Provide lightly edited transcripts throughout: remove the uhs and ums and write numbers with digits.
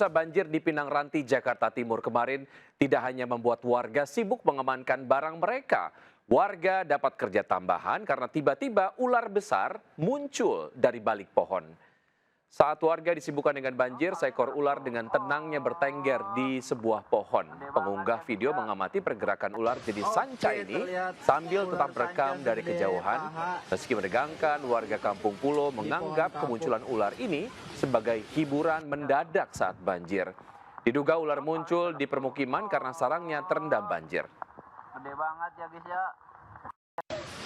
Pemirsa, banjir di Pinang Ranti, Jakarta Timur kemarin tidak hanya membuat warga sibuk mengamankan barang mereka. Warga dapat kerja tambahan karena tiba-tiba ular besar muncul dari balik pohon. Saat warga disibukkan dengan banjir, seekor ular dengan tenangnya bertengger di sebuah pohon. Pengunggah video mengamati pergerakan ular jenis sanca ini sambil tetap merekam dari kejauhan. Meski menegangkan, warga Kampung Pulo menganggap kemunculan ular ini sebagai hiburan mendadak saat banjir. Diduga ular muncul di permukiman karena sarangnya terendam banjir. Gede banget ya guys ya.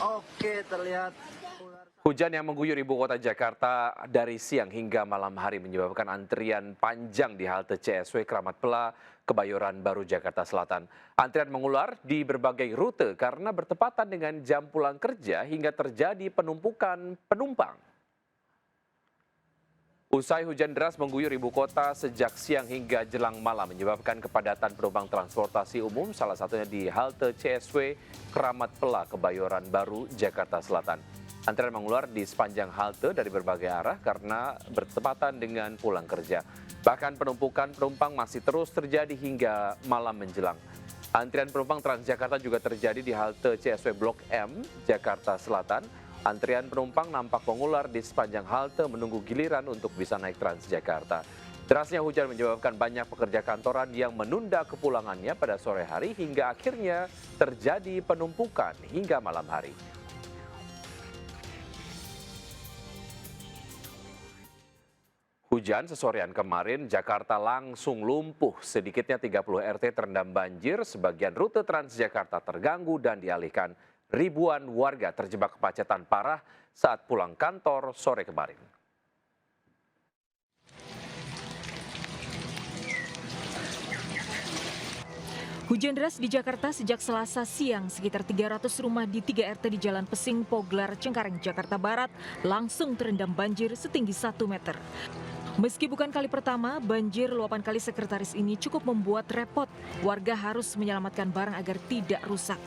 Oke, terlihat ular. Hujan yang mengguyur ibu kota Jakarta dari siang hingga malam hari menyebabkan antrian panjang di halte CSW Kramat Pela, Kebayoran Baru, Jakarta Selatan. Antrian mengular di berbagai rute karena bertepatan dengan jam pulang kerja hingga terjadi penumpukan penumpang. Usai hujan deras mengguyur ibu kota sejak siang hingga jelang malam menyebabkan kepadatan penumpang transportasi umum, salah satunya di halte CSW Kramat Pela, Kebayoran Baru, Jakarta Selatan. Antrian mengular di sepanjang halte dari berbagai arah karena bertepatan dengan pulang kerja. Bahkan penumpukan penumpang masih terus terjadi hingga malam menjelang. Antrian penumpang Transjakarta juga terjadi di halte CSW Blok M, Jakarta Selatan. Antrian penumpang nampak mengular di sepanjang halte menunggu giliran untuk bisa naik Transjakarta. Derasnya hujan menyebabkan banyak pekerja kantoran yang menunda kepulangannya pada sore hari hingga akhirnya terjadi penumpukan hingga malam hari. Hujan sesorean kemarin, Jakarta langsung lumpuh. Sedikitnya 30 RT terendam banjir, sebagian rute Transjakarta terganggu dan dialihkan. Ribuan warga terjebak kemacetan parah saat pulang kantor sore kemarin. Hujan deras di Jakarta sejak Selasa siang, sekitar 300 rumah di 3 RT di Jalan Pesing, Poglar, Cengkareng, Jakarta Barat langsung terendam banjir setinggi 1 meter. Meski bukan kali pertama, banjir luapan kali Sekretaris ini cukup membuat repot. Warga harus menyelamatkan barang agar tidak rusak.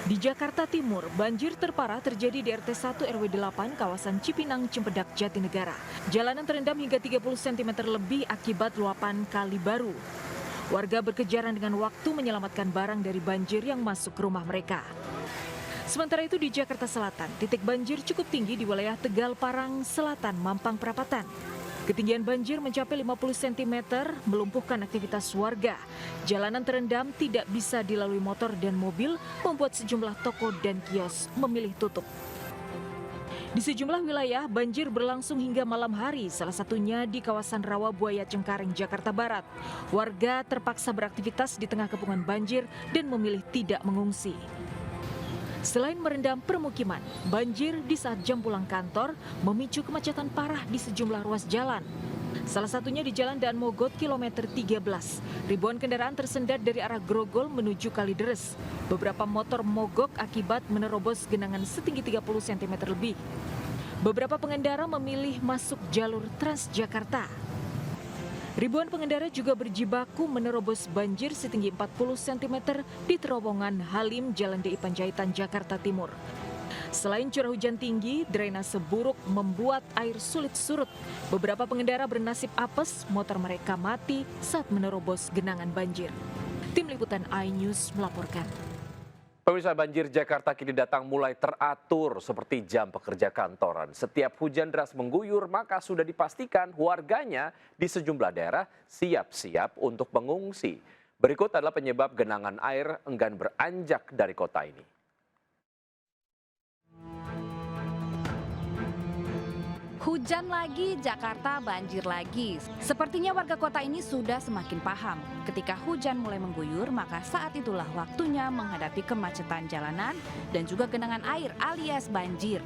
Di Jakarta Timur, banjir terparah terjadi di RT 1 RW 8 kawasan Cipinang, Cempedak, Jatinegara. Jalanan terendam hingga 30 cm lebih akibat luapan kali baru. Warga berkejaran dengan waktu menyelamatkan barang dari banjir yang masuk ke rumah mereka. Sementara itu di Jakarta Selatan, titik banjir cukup tinggi di wilayah Tegal, Parang, Selatan, Mampang Perapatan. Ketinggian banjir mencapai 50 cm, melumpuhkan aktivitas warga. Jalanan terendam, tidak bisa dilalui motor dan mobil, membuat sejumlah toko dan kios memilih tutup. Di sejumlah wilayah, banjir berlangsung hingga malam hari, salah satunya di kawasan Rawabuaya, Cengkareng, Jakarta Barat. Warga terpaksa beraktivitas di tengah kepungan banjir dan memilih tidak mengungsi. Selain merendam permukiman, banjir di saat jam pulang kantor memicu kemacetan parah di sejumlah ruas jalan. Salah satunya di Jalan Daan Mogot kilometer 13. Ribuan kendaraan tersendat dari arah Grogol menuju Kalideres. Beberapa motor mogok akibat menerobos genangan setinggi 30 cm lebih. Beberapa pengendara memilih masuk jalur Transjakarta. Ribuan pengendara juga berjibaku menerobos banjir setinggi 40 cm di terowongan Halim Jalan DI Panjaitan, Jakarta Timur. Selain curah hujan tinggi, drainase buruk membuat air sulit surut. Beberapa pengendara bernasib apes, motor mereka mati saat menerobos genangan banjir. Tim Liputan iNews melaporkan. Pemirsa, banjir Jakarta kini datang mulai teratur seperti jam pekerja kantoran. Setiap hujan deras mengguyur, maka sudah dipastikan warganya di sejumlah daerah siap-siap untuk mengungsi. Berikut adalah penyebab genangan air enggan beranjak dari kota ini. Hujan lagi, Jakarta banjir lagi. Sepertinya warga kota ini sudah semakin paham. Ketika hujan mulai mengguyur, maka saat itulah waktunya menghadapi kemacetan jalanan dan juga genangan air alias banjir.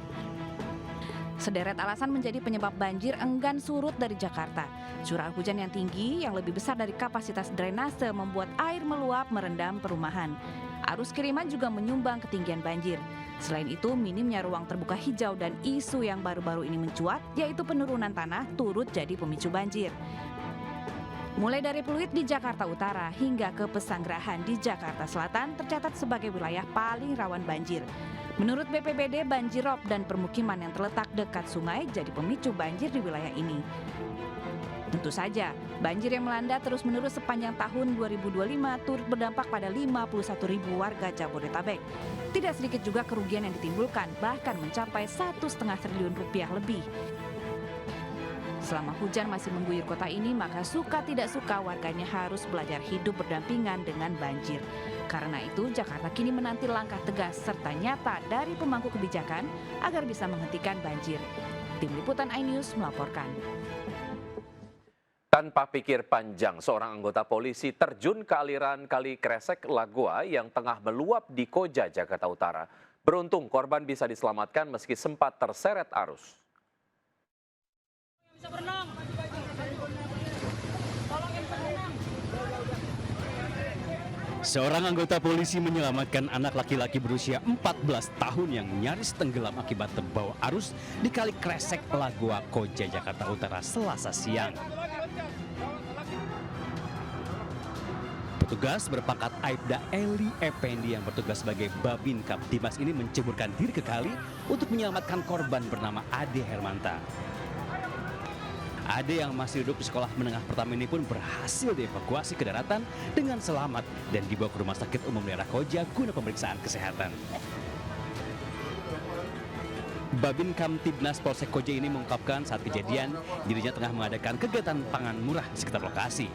Sederet alasan menjadi penyebab banjir enggan surut dari Jakarta. Curah hujan yang tinggi, yang lebih besar dari kapasitas drainase membuat air meluap merendam perumahan. Arus kiriman juga menyumbang ketinggian banjir. Selain itu, minimnya ruang terbuka hijau dan isu yang baru-baru ini mencuat, yaitu penurunan tanah turut jadi pemicu banjir. Mulai dari Pluit di Jakarta Utara hingga ke Pesanggerahan di Jakarta Selatan tercatat sebagai wilayah paling rawan banjir. Menurut BPBD, banjirop dan permukiman yang terletak dekat sungai jadi pemicu banjir di wilayah ini. Tentu saja, Banjir yang melanda terus-menerus sepanjang tahun 2025 turut berdampak pada 51.000 warga Jabodetabek. Tidak sedikit juga kerugian yang ditimbulkan, bahkan mencapai 1,5 triliun rupiah lebih. Selama hujan masih mengguyur kota ini, maka suka tidak suka warganya harus belajar hidup berdampingan dengan banjir. Karena itu, Jakarta kini menanti langkah tegas serta nyata dari pemangku kebijakan agar bisa menghentikan banjir. Tim Liputan iNews melaporkan. Tanpa pikir panjang, seorang anggota polisi terjun ke aliran Kali Kresek Lagoa yang tengah meluap di Koja, Jakarta Utara. Beruntung korban bisa diselamatkan meski sempat terseret arus. Seorang anggota polisi menyelamatkan anak laki-laki berusia 14 tahun yang nyaris tenggelam akibat terbawa arus di Kali Kresek Lagoa, Koja, Jakarta Utara, Selasa siang. Petugas berpangkat Aibda Eli Effendi yang bertugas sebagai Babin Kamtibmas ini menceburkan diri ke kali untuk menyelamatkan korban bernama Ade Hermanta. Ade yang masih duduk di sekolah menengah pertama ini pun berhasil dievakuasi ke daratan dengan selamat dan dibawa ke Rumah Sakit Umum Daerah Koja guna pemeriksaan kesehatan. Babin Kamtibmas Polsek Koja ini mengungkapkan saat kejadian dirinya tengah mengadakan kegiatan pangan murah di sekitar lokasi.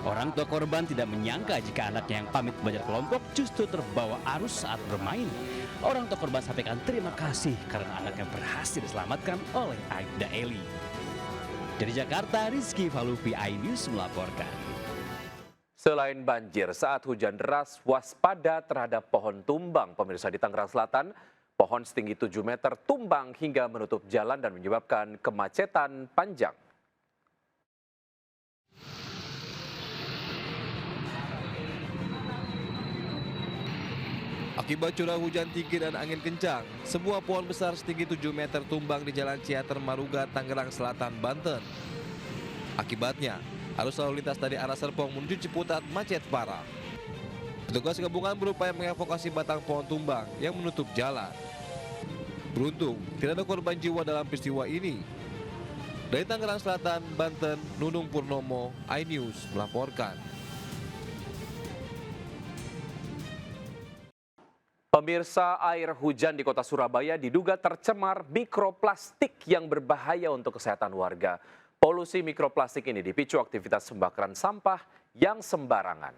Orang tua korban tidak menyangka jika anaknya yang pamit belajar kelompok justru terbawa arus saat bermain. Orang tua korban sampaikan terima kasih karena anaknya berhasil diselamatkan oleh Aibda Eli. Dari Jakarta, Rizky Falupi, iNews melaporkan. Selain banjir, saat hujan deras, waspada terhadap pohon tumbang. Pemirsa, di Tangerang Selatan, pohon setinggi 7 meter tumbang hingga menutup jalan dan menyebabkan kemacetan panjang. Akibat curah hujan tinggi dan angin kencang, sebuah pohon besar setinggi 7 meter tumbang di Jalan Ciater Maruga, Tangerang Selatan, Banten. Akibatnya, arus lalu lintas dari arah Serpong menuju Ciputat macet parah. Petugas gabungan berupaya mengevakuasi batang pohon tumbang yang menutup jalan. Beruntung, tidak ada korban jiwa dalam peristiwa ini. Dari Tangerang Selatan, Banten, Nunung Purnomo, iNews melaporkan. Pemirsa, air hujan di kota Surabaya diduga tercemar mikroplastik yang berbahaya untuk kesehatan warga. Polusi mikroplastik ini dipicu aktivitas pembakaran sampah yang sembarangan.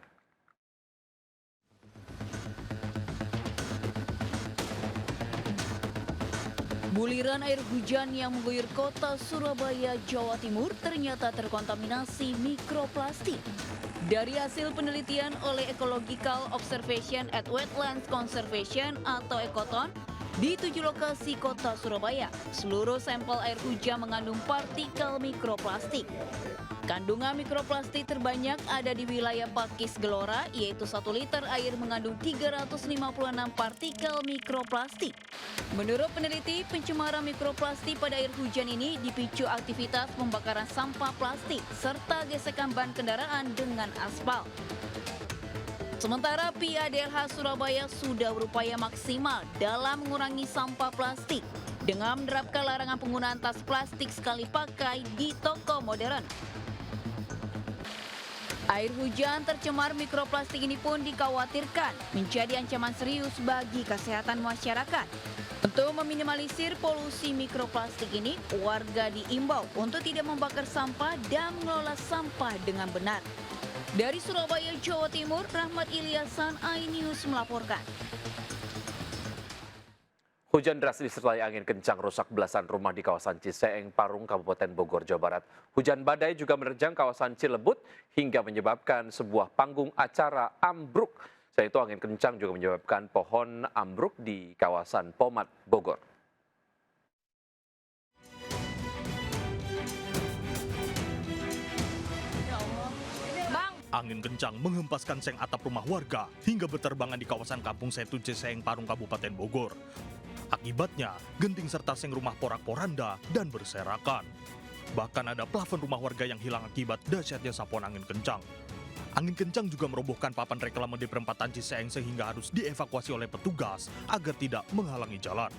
Buliran air hujan yang mengguyur kota Surabaya, Jawa Timur ternyata terkontaminasi mikroplastik. Dari hasil penelitian oleh Ecological Observation at Wetlands Conservation atau Ekoton, di 7 lokasi kota Surabaya, seluruh sampel air hujan mengandung partikel mikroplastik. Kandungan mikroplastik terbanyak ada di wilayah Pakis Gelora, yaitu 1 liter air mengandung 356 partikel mikroplastik. Menurut peneliti, pencemaran mikroplastik pada air hujan ini dipicu aktivitas pembakaran sampah plastik serta gesekan ban kendaraan dengan aspal. Sementara PADLH Surabaya sudah berupaya maksimal dalam mengurangi sampah plastik dengan menerapkan larangan penggunaan tas plastik sekali pakai di toko modern. Air hujan tercemar mikroplastik ini pun dikhawatirkan menjadi ancaman serius bagi kesehatan masyarakat. Untuk meminimalisir polusi mikroplastik ini, warga diimbau untuk tidak membakar sampah dan mengelola sampah dengan benar. Dari Surabaya, Jawa Timur, Rahmat Ilyasan, iNews melaporkan. Hujan deras disertai angin kencang rusak belasan rumah di kawasan Ciseeng, Parung, Kabupaten Bogor, Jawa Barat. Hujan badai juga menerjang kawasan Cilebut hingga menyebabkan sebuah panggung acara ambruk. Selain itu, angin kencang juga menyebabkan pohon ambruk di kawasan Pomat, Bogor. Angin kencang menghempaskan seng atap rumah warga hingga berterbangan di kawasan Kampung Setu Ciseeng, Parung, Kabupaten Bogor. Akibatnya, genting serta seng rumah porak-poranda dan berserakan. Bahkan ada plafon rumah warga yang hilang akibat dahsyatnya sapuan angin kencang. Angin kencang juga merobohkan papan reklame di perempatan Ciseeng sehingga harus dievakuasi oleh petugas agar tidak menghalangi jalan.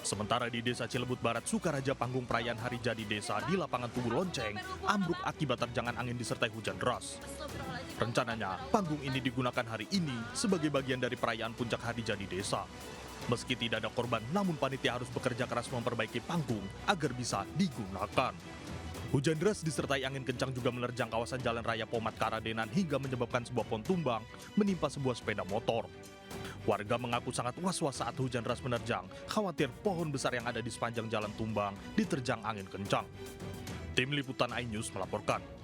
Sementara di Desa Cilebut Barat, Sukaraja, panggung perayaan hari jadi desa di lapangan Tugu Lonceng ambruk akibat terjangan angin disertai hujan deras. Rencananya, panggung ini digunakan hari ini sebagai bagian dari perayaan puncak hari jadi desa. Meski tidak ada korban, namun panitia harus bekerja keras memperbaiki panggung agar bisa digunakan. Hujan deras disertai angin kencang juga menerjang kawasan Jalan Raya Pomat Karadenan hingga menyebabkan sebuah pohon tumbang menimpa sebuah sepeda motor. Warga mengaku sangat was-was saat hujan deras menerjang, khawatir pohon besar yang ada di sepanjang jalan tumbang diterjang angin kencang. Tim Liputan iNews melaporkan.